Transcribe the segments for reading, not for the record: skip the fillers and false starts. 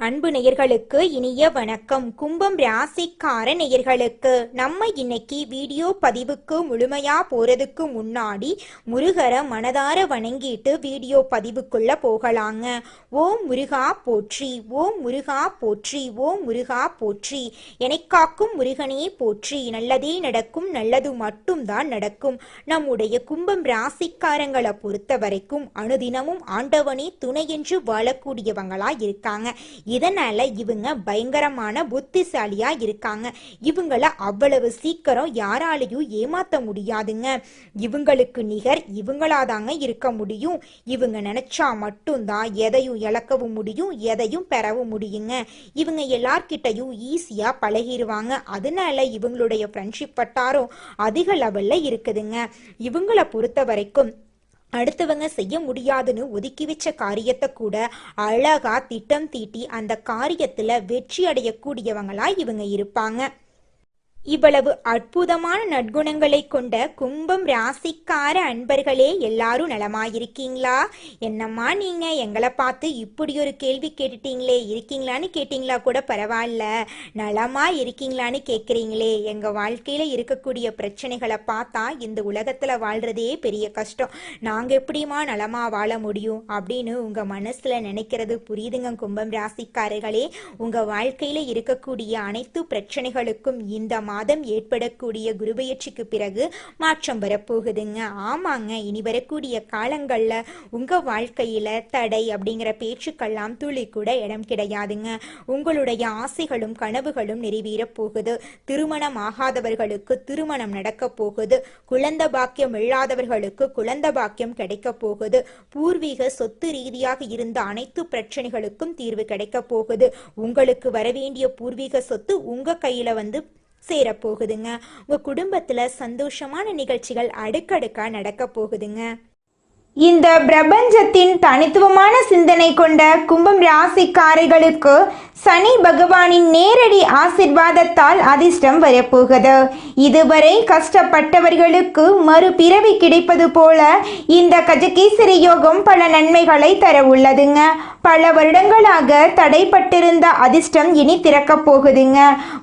அன்பு நேயர்களுக்கு இனிய வணக்கம். கும்பம் ராசிக்கார நேயர்களுக்கு நம்ம இன்னைக்கு வீடியோ பதிவுக்கு முழுமையா போறதுக்கு முன்னாடி முருகரை மனதார வணங்கிட்டு வீடியோ பதிவுக்குள்ள போகலாங்க. ஓம் முருகா போற்றி, ஓம் முருகா போற்றி, ஓம் முருகா போற்றி. எனக்காக்கும் முருகனே போற்றி. நல்லதே நடக்கும், நல்லது மட்டும் தான் நடக்கும். நம்முடைய கும்பம் ராசிக்காரங்களை பொறுத்த வரைக்கும் அனுதினமும் ஆண்டவனே துணை என்று வாழக்கூடியவங்களா இருக்காங்க. இதனால இவங்க பயங்கரமான புத்திசாலியா இருக்காங்க. இவங்கள அவ்வளவு சீக்கிரம் யாராலையும் ஏமாத்த முடியாதுங்க. இவங்களுக்கு நிகர் இவங்களாதாங்க இருக்க முடியும். இவங்க நினைச்சா மட்டும்தான் எதையும் இழக்கவும் முடியும், எதையும் பெறவும் முடியுங்க. இவங்க எல்லார்கிட்டையும் ஈஸியா பழகிடுவாங்க. அதனால இவங்களுடைய ஃப்ரெண்ட்ஷிப் வட்டாரம் அதிக லெவல்ல இருக்குதுங்க. இவங்களை பொறுத்த வரைக்கும் அடுத்தவங்க செய்ய முடியாதுன்னு ஒதுக்கி வச்ச காரியத்தை கூட அழகா திட்டம் தீட்டி அந்த காரியத்துல வெற்றி அடையக்கூடியவங்களா இவங்க இருப்பாங்க. இவ்வளவு அற்புதமான நற்குணங்களை கொண்ட கும்பம் ராசிக்கார அன்பர்களே, எல்லாரும் நலமாயிருக்கீங்களா? என்னம்மா நீங்க எங்களை பார்த்து இப்படி ஒரு கேள்வி கேட்டுட்டீங்களே, இருக்கீங்களான்னு கேட்டீங்களா கூட பரவாயில்ல, நலமா இருக்கீங்களான்னு கேட்குறீங்களே. எங்க வாழ்க்கையில இருக்கக்கூடிய பிரச்சனைகளை பார்த்தா இந்த உலகத்துல வாழ்றதே பெரிய கஷ்டம், நாங்க எப்படிமா நலமா வாழ முடியும் அப்படின்னு உங்க மனசுல நினைக்கிறது புரியுதுங்க. கும்பம் ராசிக்காரர்களே, உங்க வாழ்க்கையில இருக்கக்கூடிய அனைத்து பிரச்சனைகளுக்கும் இந்த மாதம் ஏற்படக்கூடிய குருபெயர்ச்சிக்கு பிறகு மாற்றம் வரப்போகுதுங்க. ஆமாங்க, இனி வரக்கூடிய காலங்கள்ல உங்க வாழ்க்கையில தடை அப்படிங்கிற பேச்சுக்கெல்லாம் துளி கூட இடம் கிடையாதுங்க. உங்களுடைய ஆசைகளும் கனவுகளும் நிறைவேற போகுது. திருமணம் ஆகாதவர்களுக்கு திருமணம் நடக்க போகுது. குழந்தை பாக்கியம் இல்லாதவர்களுக்கு குழந்தை பாக்கியம் கிடைக்க போகுது. பூர்வீக சொத்து ரீதியாக இருந்த அனைத்து பிரச்சனைகளுக்கும் தீர்வு கிடைக்க போகுது. உங்களுக்கு வரவேண்டிய பூர்வீக சொத்து உங்க கையில சேரப்போகுதுங்க. உங்க குடும்பத்துல சந்தோஷமான நிகழ்ச்சிகள் அடுக்கடுக்கா நடக்க போகுதுங்க. இந்த பிரபஞ்சத்தின் தனித்துவமான சிந்தனை கொண்ட கும்பம் ராசிக்காரர்களுக்கு சனி பகவானின் நேரடி ஆசிர்வாதத்தால் அதிர்ஷ்டம் வரப்போகுது. இதுவரை கஷ்டப்பட்டவர்களுக்கு மறுபிறவி கிடைப்பது போல இந்த கஜகேசரி யோகம் பல நன்மைகளை தர உள்ளதுங்க. பல வருடங்களாக தடைப்பட்டிருந்த அதிர்ஷ்டம் இனி திறக்க போகுதுங்க.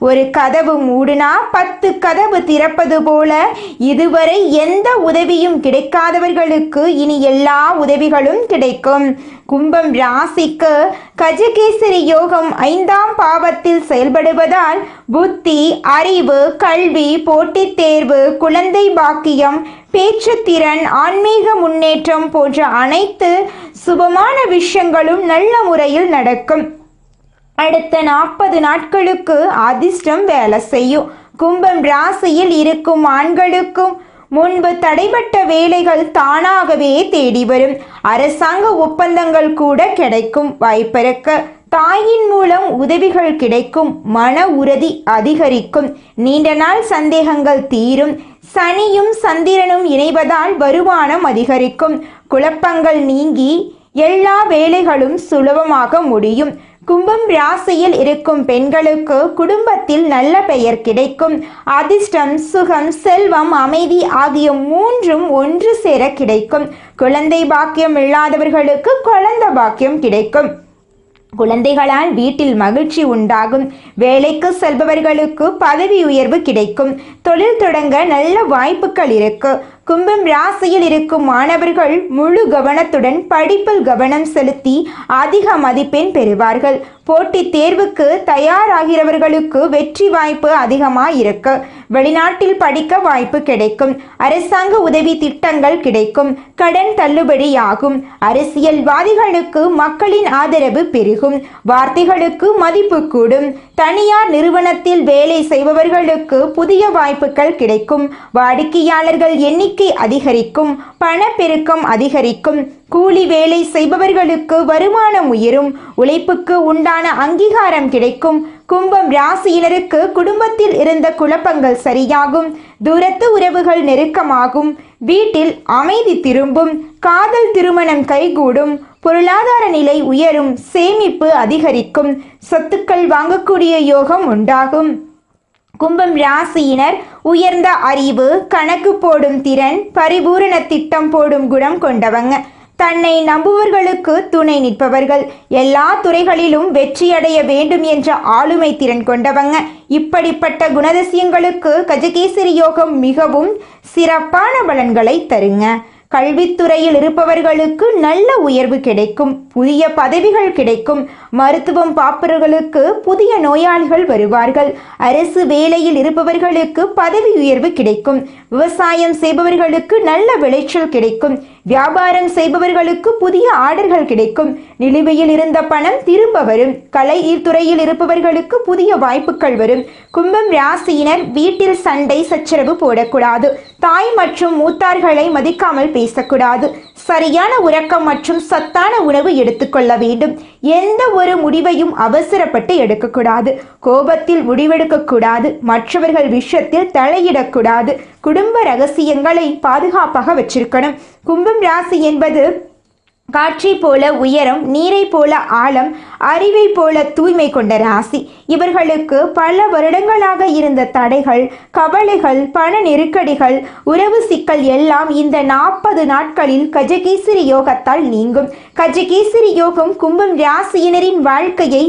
ஒரு கதவு மூடுனா 10 கதவு திறப்பது போல இதுவரை எந்த உதவியும் கிடைக்காதவர்களுக்கு இனி எல்லா உதவிகளும் கிடைக்கும். கும்பம் ராசிக்கு கஜகேசரி யோகம் 5ஆம் பாவத்தில் செயல்படுவதால் புத்தி, அறிவு, கல்வி, போட்டித் தேர்வு, குழந்தை பாக்கியம், பேச்சுத்திறன், ஆன்மீக முன்னேற்றம் போன்ற அனைத்து சுபமான விஷயங்களும் நல்ல முறையில் நடக்கும். அடுத்த 40 நாட்களுக்கு அதிர்ஷ்டம் வேலை செய்யும். கும்பம் ராசியில் இருக்கும் ஆண்களுக்கும் முன்பு தடைபட்ட வேலைகள் தானாகவே தேடி வரும். அரசாங்க ஒப்பந்தங்கள் கூட கிடைக்கும் வாய்ப்பிருக்கு. தாயின் மூலம் உதவிகள் கிடைக்கும். மன உறுதி அதிகரிக்கும். நீண்ட நாள் சந்தேகங்கள் தீரும். சனியும் சந்திரனும் இணைவதால் வருமானம் அதிகரிக்கும். குழப்பங்கள் நீங்கி எல்லா வேலைகளும் சுலபமாக முடியும். கும்பம் ராசியில் இருக்கும் பெண்களுக்கு குடும்பத்தில் நல்ல பெயர் கிடைக்கும். அதிர்ஷ்டம், சுகம், செல்வம், அமைதி ஆகிய 3ம் ஒன்று சேர கிடைக்கும். குழந்தை பாக்கியம் இல்லாதவர்களுக்கு குழந்தை பாக்கியம் கிடைக்கும். குழந்தைகளால் வீட்டில் மகிழ்ச்சி உண்டாகும். வேலைக்கு செல்பவர்களுக்கு பதவி உயர்வு கிடைக்கும். தொழில் தொடங்க நல்ல வாய்ப்புகள் இருக்கு. கும்பம் ராசியில் இருக்கும் மாணவர்கள் முழு கவனத்துடன் படிப்பில் கவனம் செலுத்தி அதிக மதிப்பெண் பெறுவார்கள். போட்டித் தேர்வுக்கு தயாராகிறவர்களுக்கு வெற்றி வாய்ப்பு அதிகமாக இருக்கு. வெளிநாட்டில் படிக்க வாய்ப்பு கிடைக்கும். அரசாங்க உதவி திட்டங்கள் கிடைக்கும். கடன் தள்ளுபடியாகும். அரசியல்வாதிகளுக்கு மக்களின் ஆதரவு பெருகும். வார்த்தைகளுக்கு மதிப்பு கூடும். தனியார் நிறுவனத்தில் வேலை செய்பவர்களுக்கு புதிய வாய்ப்புகள் கிடைக்கும். வாடிக்கையாளர்கள் எண்ணிக்கை அதிகரிக்கும். பணப்பெருக்கம் அதிகரிக்கும். கூலி வேலை செய்பவர்களுக்கு வருமானம் உயரும். உழைப்புக்கு உண்டான அங்கீகாரம் கிடைக்கும். கும்பம் ராசியினருக்கு குடும்பத்தில் இருந்த குழப்பங்கள் சரியாகும். தூரத்து உறவுகள் நெருக்கமாகும். வீட்டில் அமைதி திரும்பும். காதல் திருமணம் கைகூடும். பொருளாதார நிலை உயரும். சேமிப்பு அதிகரிக்கும். சொத்துக்கள் வாங்கக்கூடிய யோகம் உண்டாகும். கும்பம் ராசியினர் உயர்ந்த அறிவு, கணக்கு போடும் திறன், பரிபூரண திட்டம் போடும் குணம் கொண்டவங்க. தன்னை நம்புவர்களுக்கு துணை நிற்பவர்கள், எல்லா துறைகளிலும் வெற்றியடைய வேண்டும் என்ற ஆளுமை திறன் கொண்டவங்க. இப்படிப்பட்ட குணதிசயங்களுக்கு கஜகேசரி யோகம் மிகவும் சிறப்பான பலன்களை தருங்க. கல்வித்துறையில் இருப்பவர்களுக்கு நல்ல உயர்வு கிடைக்கும், புதிய பதவிகள் கிடைக்கும். மருத்துவம் பார்ப்பவர்களுக்கு புதிய நோயாளிகள் வருவார்கள். அரசு வேலையில் இருப்பவர்களுக்கு பதவி உயர்வு கிடைக்கும். விவசாயம் செய்பவர்களுக்கு நல்ல விளைச்சல் கிடைக்கும். வியாபாரம் செய்பவர்களுக்கு புதிய ஆர்டர்கள் கிடைக்கும். நிலுவையில் இருந்த பணம் திரும்ப வரும். கலைத்துறையில் இருப்பவர்களுக்கு புதிய வாய்ப்புகள் வரும். கும்பம் ராசியினர் வீட்டில் சண்டை சச்சரவு போடக்கூடாது. தாய் மற்றும் மூத்தார்களை மதிக்காமல் பேசக்கூடாது. சரியான உறக்கம் மற்றும் சத்தான உணவு எடுத்துக்கொள்ள வேண்டும். எந்த ஒரு முடிவையும் அவசரப்பட்டு எடுக்கக்கூடாது. கோபத்தில் முடிவெடுக்கக்கூடாது. மற்றவர்கள் விஷயத்தில் தலையிடக்கூடாது. குடும்ப ரகசியங்களை பாதுகாப்பாக வச்சிருக்கணும். கும்பம் ராசி என்பது காற்றை போல உயரம், நீரை போல ஆழம், அறிவை போல தூய்மை கொண்ட ராசி. இவர்களுக்கு பல வருடங்களாக இருந்த தடைகள், கவலைகள், பண நெருக்கடிகள், உறவு சிக்கல் எல்லாம் இந்த 40 நாட்களில் கஜகேசரி யோகத்தால் நீங்கும். கஜகேசரி யோகம் கும்பம் ராசியினரின் வாழ்க்கையை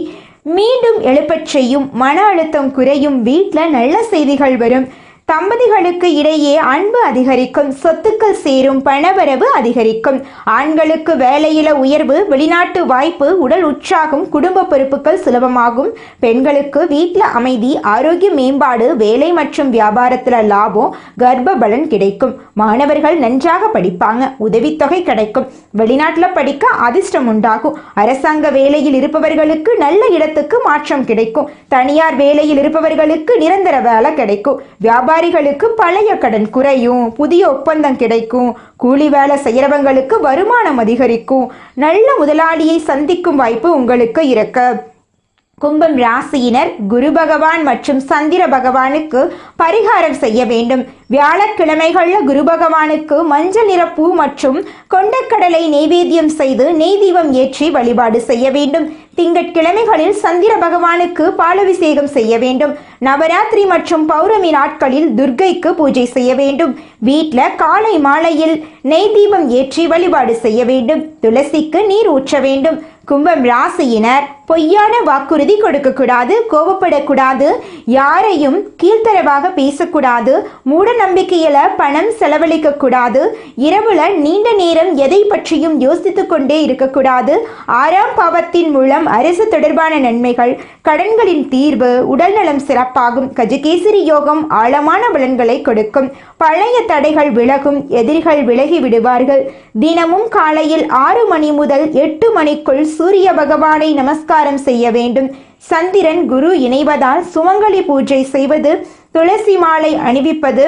மீண்டும் எழுப்பச் செய்யும். மன அழுத்தம் குறையும். வீட்டில் நல்ல செய்திகள் வரும். தம்பதிகளுக்கு இடையே அன்பு அதிகரிக்கும். சொத்துக்கள் சேரும். பணவரவு அதிகரிக்கும். ஆண்களுக்கு வேலையில உயர்வு, வெளிநாட்டு வாய்ப்பு, உடல் உற்சாகம், குடும்ப பொறுப்புகள் சுலபமாகும். பெண்களுக்கு வீட்டில் அமைதி, ஆரோக்கிய மேம்பாடு, வேலை மற்றும் வியாபாரத்தில் லாபம், கர்ப்ப பலன் கிடைக்கும். மாணவர்கள் நன்றாக படிப்பாங்க. உதவித்தொகை கிடைக்கும். வெளிநாட்டில் படிக்க அதிர்ஷ்டம் உண்டாகும். அரசாங்க வேலையில் இருப்பவர்களுக்கு நல்ல இடத்துக்கு மாற்றம் கிடைக்கும். தனியார் வேலையில் இருப்பவர்களுக்கு நிரந்தர வேலை கிடைக்கும். வியாபாரிகளுக்கு பழைய கடன் குறையும். புதிய ஒப்பந்தம் கிடைக்கும். கூலி வேலை செய்யறவங்களுக்கு வருமானம் அதிகரிக்கும். நல்ல முதலாளியை சந்திக்கும் வாய்ப்பு உங்களுக்கு இருக்கு. கும்பம் ராசியினர் குரு பகவான் மற்றும் சந்திர பகவானுக்கு பரிகாரம் செய்ய வேண்டும். வியாழக்கிழமைகள்ல குரு பகவானுக்கு மஞ்சள் நிற பூ மற்றும் கொண்டக்கடலை நெய்வேத்தியம் செய்து நெய் தீபம் ஏற்றி வழிபாடு செய்ய வேண்டும். திங்கட்கிழமைகளில் சந்திர பகவானுக்கு பாலபிஷேகம் செய்ய வேண்டும். நவராத்திரி மற்றும் பௌர்ணமி நாட்களில் துர்க்கைக்கு பூஜை செய்ய வேண்டும். வீட்டில் காலை மாலையில் நெய் தீபம் ஏற்றி வழிபாடு செய்ய வேண்டும். துளசிக்கு நீர் ஊற்ற வேண்டும். கும்பம் ராசியினர் பொய்யான வாக்குறுதி கொடுக்கக்கூடாது. கோபப்படக்கூடாது. யாரையும் கீழ்த்தரவாக பேசக்கூடாது. மூட நம்பிக்கையில பணம் செலவழிக்க கூடாது. இரவுல நீண்ட நேரம் எதை பற்றியும் யோசித்து கொண்டே இருக்கக்கூடாது. 6ஆம் பாவத்தின் மூலம் அரசு தொடர்பான நன்மைகள், கடன்களின் தீர்வு, உடல்நலம் சிறப்பாகும். கஜகேசரி யோகம் ஆழமான பலன்களை கொடுக்கும். பழைய தடைகள் விலகும். எதிரிகள் விலகி விடுவார்கள். தினமும் காலையில் 6 மணி முதல் 8 மணிக்குள் சூரிய பகவானை நமஸ்காரம் செய்ய வேண்டும். சந்திரன் குரு இணைவதால் சுமங்கலி பூஜை செய்வது, துளசி மாலை அணிவிப்பது,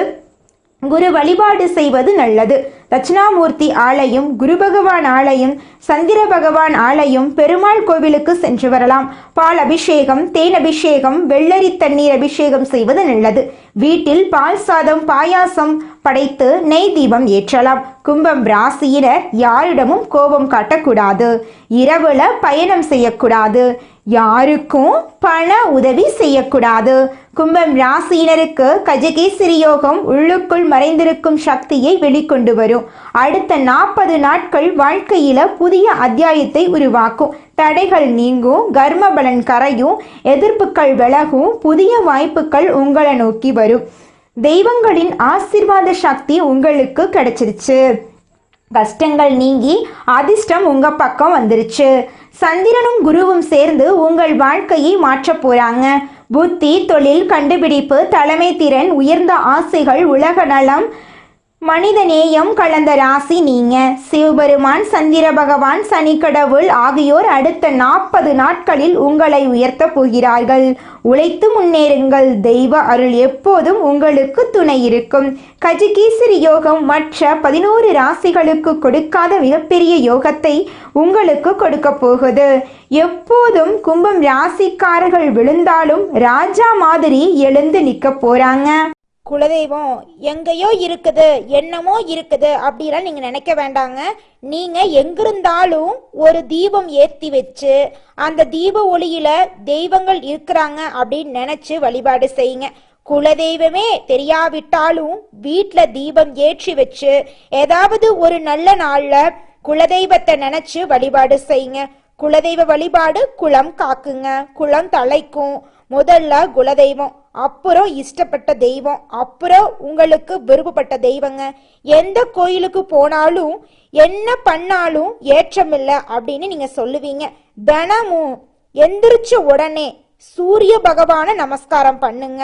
குரு வழிபாடு செய்வது நல்லது. தட்சிணாமூர்த்தி ஆலயம், குரு பகவான் ஆலயம், சந்திர பகவான் ஆலயம், பெருமாள் கோவிலுக்கு சென்று வரலாம். பால் அபிஷேகம், தேன் அபிஷேகம், வெள்ளரி தண்ணீர் அபிஷேகம் செய்வது நல்லது. வீட்டில் பால் சாதம், பாயாசம் படைத்து நெய் தீபம் ஏற்றலாம். கும்பம் ராசியினர் யாரிடமும் கோபம் காட்டக்கூடாது. இரவுல பயணம் செய்யக்கூடாது. யாருக்கும் பண உதவி செய்யக்கூடாது. கும்பம் ராசியினருக்கு கஜகேசரி யோகம் உள்ளுக்குள் மறைந்திருக்கும் சக்தியை வெளிக்கொண்டு வரும். அடுத்த 40 நாட்கள் வாழ்க்கையில புதிய அத்தியாயத்தை உருவாக்கும். தடைகள் நீங்கும். கர்ம பலன் கரையும். எதிர்ப்புகள் விலகும். புதிய வாய்ப்புகள் உங்களை நோக்கி வரும். தெய்வங்களின் ஆசீர்வாத சக்தி உங்களுக்கு கிடைச்சிருச்சு. கஷ்டங்கள் நீங்கி அதிர்ஷ்டம் உங்க பக்கம் வந்துருச்சு. சந்திரனும் குருவும் சேர்ந்து உங்கள் வாழ்க்கையை மாற்ற போறாங்க. புத்தி, தொழில், கண்டுபிடிப்பு, தலைமை திறன், உயர்ந்த ஆசைகள், உலக நலம், மனித நேயம் கலந்த ராசி நீங்க. சிவபெருமான், சந்திர பகவான், சனி கடவுள் ஆகியோர் அடுத்த 40 நாட்களில் உங்களை உயர்த்த போகிறார்கள். உழைத்து முன்னேறுங்கள். தெய்வ அருள் எப்போதும் உங்களுக்கு துணை இருக்கும். கஜகேசரி யோகம் மற்ற 11 ராசிகளுக்கு கொடுக்காத மிகப்பெரிய யோகத்தை உங்களுக்கு கொடுக்க போகுது. எப்போதும் கும்பம் ராசிக்காரர்கள் விழுந்தாலும் ராஜா மாதிரி எழுந்து நிற்க போறாங்க. குலதெய்வம் எங்கேயோ இருக்குது, என்னமோ இருக்குது அப்படிலாம் நீங்க நினைக்க வேண்டாங்க. நீங்க எங்கிருந்தாலும் ஒரு தீபம் ஏற்றி வச்சு அந்த தீப ஒளியில தெய்வங்கள் இருக்கிறாங்க அப்படின்னு நினைச்சு வழிபாடு செய்யுங்க. குலதெய்வமே தெரியாவிட்டாலும் வீட்டில் தீபம் ஏற்றி வச்சு ஏதாவது ஒரு நல்ல நாள்ல குலதெய்வத்தை நினைச்சு வழிபாடு செய்யுங்க. குலதெய்வ வழிபாடு குலம் காக்குங்க, குலம் தலைக்கும். முதல்ல குலதெய்வம், அப்புறம் இஷ்டப்பட்ட தெய்வம், அப்புறம் உங்களுக்கு விருப்பப்பட்ட தெய்வங்க. எந்த கோயிலுக்கு போனாலும் என்ன பண்ணாலும் ஏற்றம் இல்லை அப்படின்னு நீங்க சொல்லுவீங்க. தினமும் எந்திரிச்ச உடனே சூரிய பகவான நமஸ்காரம் பண்ணுங்க.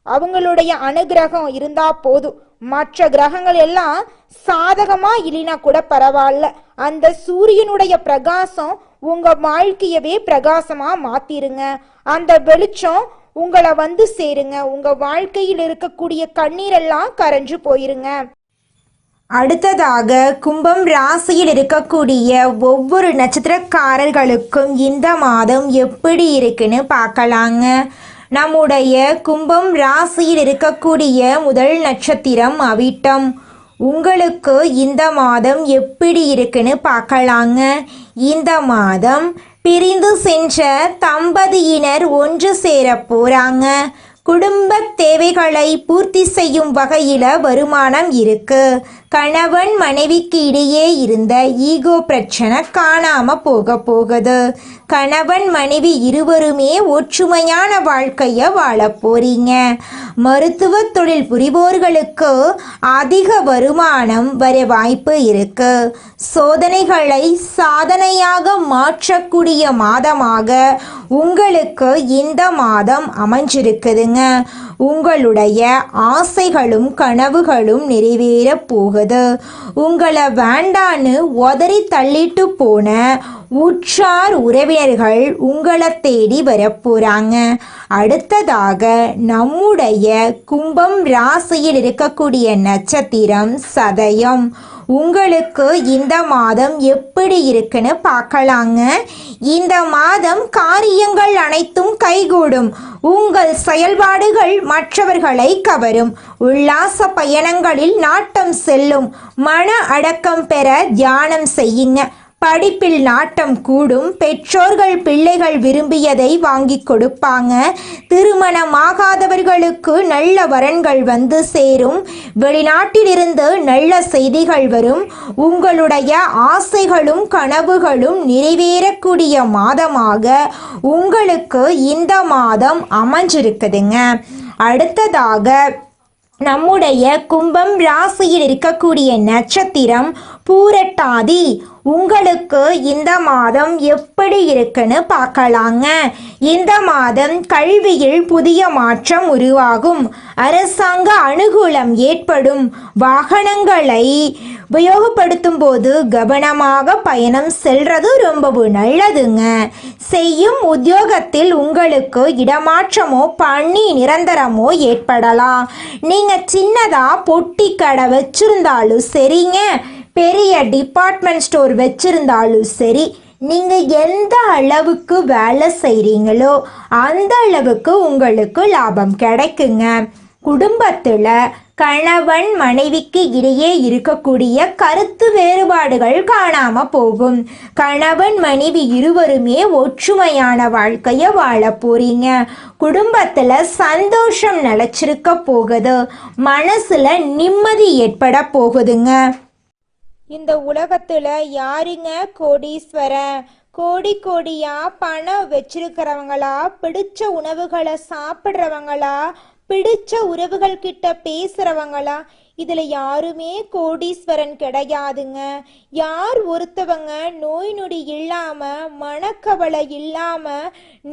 அவங்களுடைய அனுகிரகம் இருந்தா போதும். மற்ற கிரகங்கள் எல்லாம் சாதகமா இல்லைனா கூட பரவாயில்ல, அந்த சூரியனுடைய பிரகாசம் உங்க வாழ்க்கையவே பிரகாசமா மாத்திருங்க. அந்த வெளிச்சம் உங்களை வந்து சேருங்க. உங்க வாழ்க்கையில் இருக்கக்கூடிய கண்ணீரெல்லாம் கரைஞ்சு போயிருங்க. அடுத்ததாக கும்பம் ராசியில் இருக்கக்கூடிய ஒவ்வொரு நட்சத்திரக்காரர்களுக்கும் இந்த மாதம் எப்படி இருக்குன்னு பார்க்கலாங்க. நம்முடைய கும்பம் ராசியில் இருக்கக்கூடிய முதல் நட்சத்திரம் அவிட்டம். உங்களுக்கு இந்த மாதம் எப்படி இருக்குன்னு பார்க்கலாங்க. இந்த மாதம் பிரிந்து சென்ற தம்பதியினர் ஒன்று சேர போறாங்க. குடும்ப தேவைகளை பூர்த்தி செய்யும் வகையில் வருமானம் இருக்கு. கணவன் மனைவிக்கு இடையே இருந்த ஈகோ பிரச்சனை காணாம போகுது. கணவன் மனைவி இருவருமே ஒற்றுமையான வாழ்க்கைய வாழ போறீங்க. மருத்துவ தொழில் புரிவோர்களுக்கு அதிக வருமானம் வர வாய்ப்பு இருக்கு. சோதனைகளை சாதனையாக மாற்றக்கூடிய மாதமாக உங்களுக்கு இந்த மாதம் அமைஞ்சிருக்குதுங்க. உங்களுடைய ஆசைகளும் கனவுகளும் நிறைவேற போகுது. உங்களை வேண்டான்னு உதறி தள்ளிட்டு போன உற்றார் உறவினர்கள் உங்களை தேடி வரப்போறாங்க. அடுத்ததாக நம்முடைய கும்பம் ராசியில் இருக்கக்கூடிய நட்சத்திரம் சதயம். உங்களுக்கு இந்த மாதம் எப்படி இருக்குன்னு பார்க்கலாங்க. இந்த மாதம் காரியங்கள் அனைத்தும் கைகூடும். உங்கள் செயல்பாடுகள் மற்றவர்களை கவரும். உல்லாச பயணங்களில் நாட்டம் செல்லும். மன அடக்கம் பெற தியானம் செய்யுங்க. படிப்பில் நாட்டம் கூடும். பெற்றோர்கள் பிள்ளைகள் விரும்பியதை வாங்கி கொடுப்பாங்க. திருமணமாகாதவர்களுக்கு நல்ல வரன்கள் வந்து சேரும். வெளிநாட்டிலிருந்து நல்ல செய்திகள் வரும். உங்களுடைய ஆசைகளும் கனவுகளும் நிறைவேறக்கூடிய மாதமாக உங்களுக்கு இந்த மாதம் அமைஞ்சிருக்குதுங்க. அடுத்ததாக நம்முடைய கும்பம் ராசியில் இருக்கக்கூடிய நட்சத்திரம் பூரட்டாதி. உங்களுக்கு இந்த மாதம் எப்படி இருக்குன்னு பார்க்கலாங்க. இந்த மாதம் கல்வியில் புதிய மாற்றம் உருவாகும். அரசாங்க அனுகூலம் ஏற்படும். வாகனங்களை உபயோகப்படுத்தும் போது கவனமாக பயணம் செல்றது ரொம்பவும் நல்லதுங்க. செய்யும் உத்தியோகத்தில் உங்களுக்கு இடமாற்றமோ பணி நிரந்தரமோ ஏற்படலாம். நீங்க சின்னதா பொட்டி கடை வச்சிருந்தாலும் சரிங்க, பெரிய டிபார்ட்மெண்ட் ஸ்டோர் வச்சிருந்தாலும் சரி, நீங்கள் எந்த அளவுக்கு வேலை செய்கிறீங்களோ அந்த அளவுக்கு உங்களுக்கு லாபம் கிடைக்குங்க. குடும்பத்தில் கணவன் மனைவிக்கு இடையே இருக்கக்கூடிய கருத்து வேறுபாடுகள் காணாம போகும். கணவன் மனைவி இருவருமே ஒற்றுமையான வாழ்க்கைய வாழ போறீங்க. குடும்பத்துல சந்தோஷம் நிலைச்சிருக்க போகுது. மனசுல நிம்மதி ஏற்பட போகுதுங்க. இந்த உலகத்துல யாருங்க கோடீஸ்வரன்? கோடி கோடியா பணம் வச்சிருக்கிறவங்களா, பிடிச்ச உணவுகளை சாப்பிட்றவங்களா, பிடிச்ச உறவுகள் கிட்ட பேசுறவங்களா? இதுல யாருமே கோடீஸ்வரன் கிடையாதுங்க. யார் ஒருத்தவங்க நோய் நொடி இல்லாம மனக்கவலை இல்லாம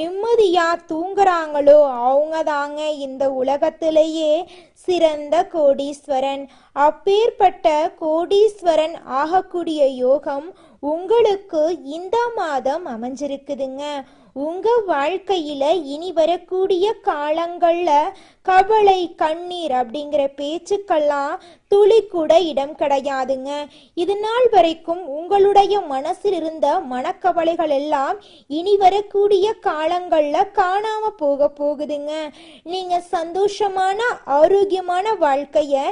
நிம்மதியா தூங்குறாங்களோ அவங்க தாங்க இந்த உலகத்திலேயே சிறந்த கோடீஸ்வரன். அப்பேற்பட்ட கோடீஸ்வரன் ஆகக்கூடிய யோகம் உங்களுக்கு இந்த மாதம் அமைஞ்சிருக்குதுங்க. உங்க வாழ்க்கையில இனி வரக்கூடிய காலங்கள்ல கவலை கண்ணீர் அப்படிங்கிற பேச்சுக்கெல்லாம் துளி கூட இடம் கிடையாதுங்க. இது நாள் வரைக்கும் உங்களுடைய மனசில் இருந்த மனக்கவலைகள் எல்லாம் இனி வரக்கூடிய காலங்கள்ல காணாம போகுதுங்க. நீங்க சந்தோஷமான ஆரோக்கியமான வாழ்க்கைய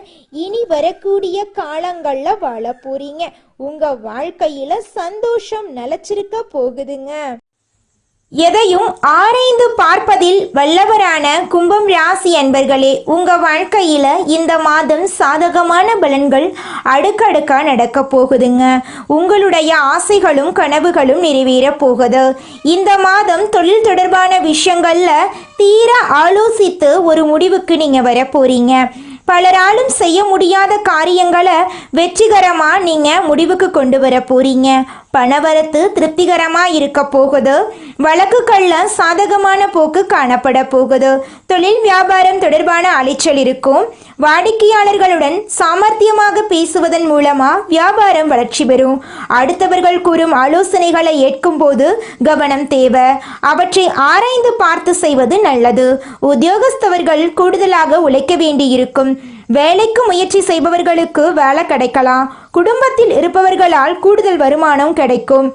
இனி வரக்கூடிய காலங்கள்ல வாழ போறீங்க. உங்க வாழ்க்கையில சந்தோஷம் நிலைச்சிருக்க போகுதுங்க. எதையும் ஆராய்ந்து பார்ப்பதில் வல்லவரான கும்பம் ராசி அன்பர்களே, உங்க வாழ்க்கையில இந்த மாதம் சாதகமான பலன்கள் அடுக்கடுக்கா நடக்க போகுதுங்க. உங்களுடைய ஆசைகளும் கனவுகளும் நிறைவேற போகுது. இந்த மாதம் தொழில் தொடர்பான விஷயங்கள்ல தீர ஆலோசித்து ஒரு முடிவுக்கு நீங்க வர போறீங்க. பலராலும் செய்ய முடியாத காரியங்களை வெற்றிகரமா நீங்க முடிவுக்கு கொண்டு வர போறீங்க. பணவரத்து திருப்திகரமா இருக்க போகுது. வழக்குகள்ல சாதகமான போக்கு காணப்பட போகுது. தொழில் வியாபாரம் தொடர்பான அலைச்சல் இருக்கும். வாடிக்கையாளர்களுடன் சாமர்த்தியமாக பேசுவதன் மூலமா வியாபாரம் வளர்ச்சி பெறும். அடுத்தவர்கள் கூறும் ஆலோசனைகளை ஏற்கும் போது கவனம் தேவை. அவற்றை ஆராய்ந்து பார்த்து செய்வது நல்லது. உத்தியோகஸ்தவர்கள் கூடுதலாக உழைக்க வேண்டியிருக்கும். வேலைக்கு முயற்சி செய்பவர்களுக்கு வேலை கிடைக்கலாம். குடும்பத்தில் இருப்பவர்களால் கூடுதல் வருமானம் கிடைக்கும்.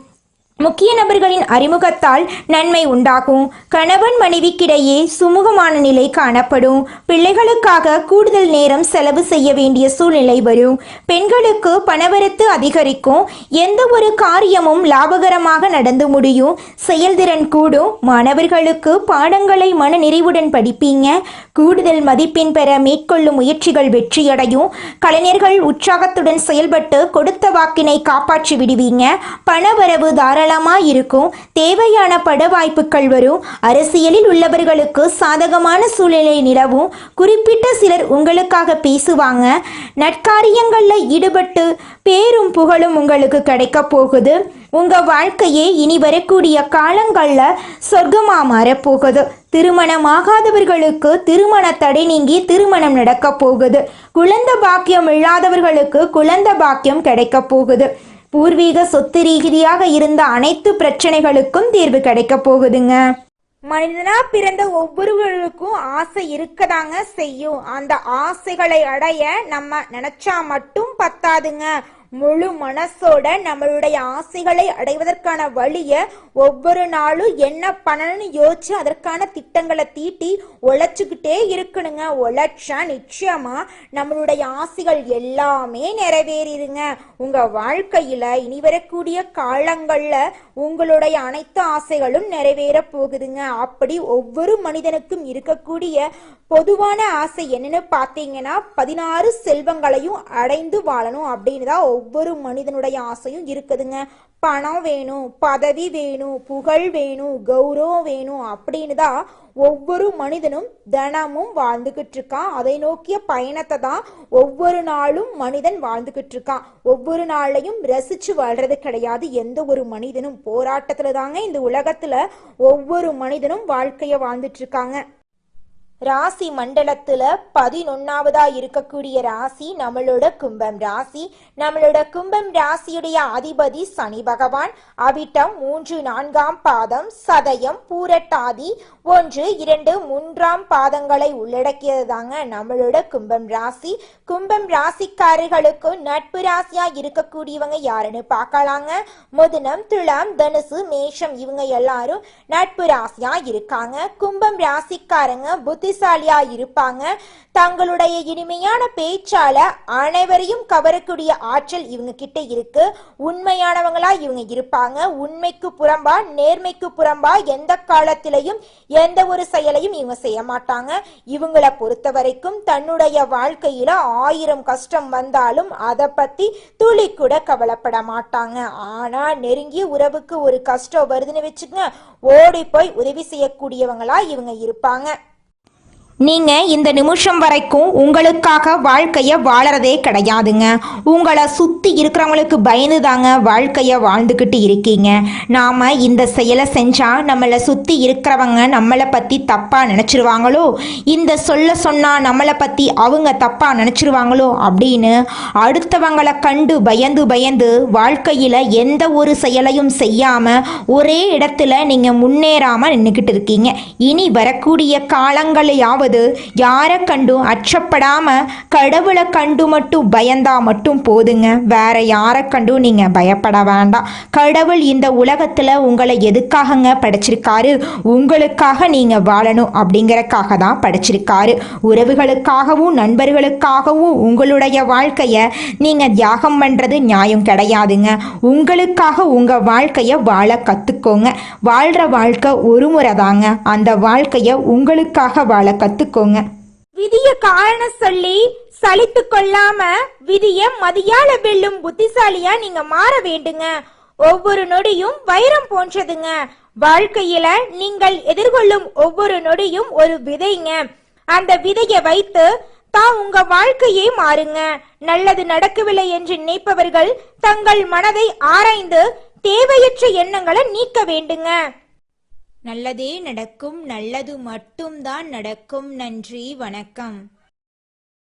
முக்கிய நபர்களின் அறிமுகத்தால் நன்மை உண்டாகும். கணவன் மனைவிக்கிடையே சுமூகமான நிலை காணப்படும். பிள்ளைகளுக்காக கூடுதல் நேரம் செலவு செய்ய வேண்டிய சூழ்நிலை வரும். பெண்களுக்கு பணவரத்து அதிகரிக்கும். எந்த ஒரு காரியமும் லாபகரமாக நடந்து முடியும். செயல்திறன் கூடும். மாணவர்களுக்கு பாடங்களை மன நிறைவுடன் படிப்பீங்க. கூடுதல் மதிப்பெண் பெற மேற்கொள்ளும் முயற்சிகள் வெற்றியடையும். கலைஞர்கள் உற்சாகத்துடன் செயல்பட்டு கொடுத்த வாக்கினை காப்பாற்றி விடுவீங்க. பணவரவு தாராளமாக இருக்கும். தேவையான பட வாய்ப்புகள் வரும். அரசியலில் உள்ளவர்களுக்கு சாதகமான சூழ்நிலை நிலவும். குறிப்பிட்ட சிலர் உங்களுக்காக பேசுவாங்க. நற்காரியங்களில் ஈடுபட்டு பேரும் புகழும் உங்களுக்கு கிடைக்க போகுது. உங்க வாழ்க்கையே இனி வரக்கூடிய காலங்கள்ல சொர்க்கமா மாறப்போகுது. திருமணமாகாதவர்களுக்கு திருமண தடை நீங்கி திருமணம் நடக்க போகுது. குழந்தை பாக்கியம் இல்லாதவர்களுக்கு குழந்தை பாக்கியம் கிடைக்க போகுது. பூர்வீக சொத்து ரீதியாக இருந்த அனைத்து பிரச்சனைகளுக்கும் தீர்வு கிடைக்க போகுதுங்க. மனிதனா பிறந்த ஒவ்வொருவருக்கும் ஆசை இருக்கதாங்க செய்யும். அந்த ஆசைகளை அடைய நம்ம நினைச்சா மட்டும் பத்தாதுங்க. முழு மனசோட நம்மளுடைய ஆசைகளை அடைவதற்கான வழிய ஒவ்வொரு நாளும் என்ன பண்ணணும்னு யோசிச்சு அதற்கான திட்டங்களை தீட்டி உழைச்சுக்கிட்டே இருக்கணுங்க. உழைச்சா நிச்சயமா நம்மளுடைய ஆசைகள் எல்லாமே நிறைவேறிடுங்க. உங்க வாழ்க்கையில இனி வரக்கூடிய காலங்கள்ல உங்களுடைய அனைத்து ஆசைகளும் நிறைவேற போகுதுங்க. அப்படி ஒவ்வொரு மனிதனுக்கும் இருக்கக்கூடிய பொதுவான ஆசை என்னன்னு பார்த்தீங்கன்னா 16 செல்வங்களையும் அடைந்து வாழணும் அப்படின்னு தான் ஒவ்வொரு மனிதனுடைய ஆசையும் இருக்குதுங்க. பணம் வேணும், பதவி வேணும், புகழ் வேணும், கௌரவம் வேணும் அப்படின்னு தான் ஒவ்வொரு மனிதனும் தினமும் வாழ்ந்துகிட்டு இருக்கான். அதை நோக்கிய பயணத்தை தான் ஒவ்வொரு நாளும் மனிதன் வாழ்ந்துகிட்டு இருக்கான். ஒவ்வொரு நாளையும் ரசிச்சு வாழ்றது கிடையாது. எந்த ஒரு மனிதனும் போராட்டத்துல தாங்க இந்த உலகத்துல ஒவ்வொரு மனிதனும் வாழ்க்கைய வாழ்ந்துட்டு இருக்காங்க. ராசி மண்டலத்துல 11வதா இருக்கக்கூடிய ராசி நம்மளோட கும்பம் ராசி. நம்மளோட கும்பம் ராசியுடைய அதிபதி சனி பகவான். அவிட்டம் 3, 4ஆம் பாதம், சதயம், பூரட்டாதி 1, 2, 3ஆம் பாதங்களை உள்ளடக்கியது தாங்க நம்மளோட கும்பம் ராசி. கும்பம் ராசிக்காரர்களுக்கு நட்பு ராசியா இருக்கக்கூடியவங்க யாருன்னு பார்க்கலாங்க. மிதுனம், துலாம், தனுசு, மேஷம் இவங்க எல்லாரும் நட்பு ராசியா இருக்காங்க. கும்பம் ராசிக்காரங்க புத்திசாலியா இருப்பாங்க. தங்களுடைய இனிமையான பேச்சால அனைவரையும் கவரக்கூடிய ஆற்றல் இவங்க கிட்ட இருக்கு. உண்மையானவங்களா இவங்க இருப்பாங்க. உண்மைக்கு புறம்பா நேர்மைக்கு புறம்பா எந்த காலத்திலையும் எந்த ஒரு செயலையும் இவங்க செய்ய மாட்டாங்க. இவங்களை பொறுத்த வரைக்கும் தன்னுடைய வாழ்க்கையில 1000 கஷ்டம் வந்தாலும் அதை பத்தி துளி கூட கவலைப்பட மாட்டாங்க. ஆனா நெருங்கிய உறவுக்கு ஒரு கஷ்டம் வருதுன்னு வச்சுக்கங்க, ஓடி போய் உதவி செய்யக்கூடியவங்களா இவங்க இருப்பாங்க. நீங்க இந்த நிமிஷம் வரைக்கும் உங்களுக்காக வாழ்க்கைய வாழறதே கிடையாதுங்க. உங்களை சுத்தி இருக்கிறவங்களுக்கு பயந்து தாங்க வாழ்க்கைய வாழ்ந்துக்கிட்டு இருக்கீங்க. நாம இந்த செயலை செஞ்சா நம்மளை சுத்தி இருக்கிறவங்க நம்மளை பத்தி தப்பா நினைச்சிருவாங்களோ, இந்த சொல்ல சொன்னா நம்மளை பத்தி அவங்க தப்பா நினைச்சிருவாங்களோ அப்படின்னு அடுத்தவங்களை கண்டு பயந்து பயந்து வாழ்க்கையில எந்த ஒரு செயலையும் செய்யாம ஒரே இடத்துல நீங்க முன்னேறாம நின்றுக்கிட்டு இருக்கீங்க. இனி வரக்கூடிய காலங்களையாவது அதாவது யாரை கண்டும் அச்சப்படாம கடவுளை கண்டு மட்டும் பயந்தா மட்டும் போதுங்க. வேற யாரை கண்டும் நீங்க பயப்பட வேண்டாம். கடவுள் இந்த உலகத்துல உங்களை எதுக்காகங்க படைச்சிருக்காரு? உங்களுக்காக நீங்க வாழணும் அப்படிங்கறக்காக தான் படைச்சிருக்காரு. உறவுகளுக்காகவும் நண்பர்களுக்காகவும் உங்களுடைய வாழ்க்கைய நீங்க தியாகம் பண்றது நியாயம் கிடையாதுங்க. உங்களுக்காக உங்க வாழ்க்கைய வாழ கத்துக்கோங்க. வாழ்ற வாழ்க்கை ஒரு முறை தாங்க. அந்த வாழ்க்கைய உங்களுக்காக வாழ கத்துக்கோங்க. விதிய காரணம் சொல்லி சலித்து கொள்ளாம விதிய மதியால வெல்லும் புத்திசாலியா நீங்க மாற வேண்டுங்க. ஒவ்வொரு நொடியும் வைரம் போன்றதுங்க. வாழ்க்கையில நீங்கள் எதிர்கொள்ளும் ஒவ்வொரு நொடியும் ஒரு விதைங்க. அந்த விதையை வைத்து தான் உங்க வாழ்க்கையே மாறுங்க. நல்லது நடக்கவில்லை என்று நினைப்பவர்கள் தங்கள் மனதை ஆராய்ந்து தேவையற்ற எண்ணங்களை நீக்க வேண்டுங்க. நல்லதே நடக்கும். நல்லது மட்டும்தான் நடக்கும். நன்றி, வணக்கம்.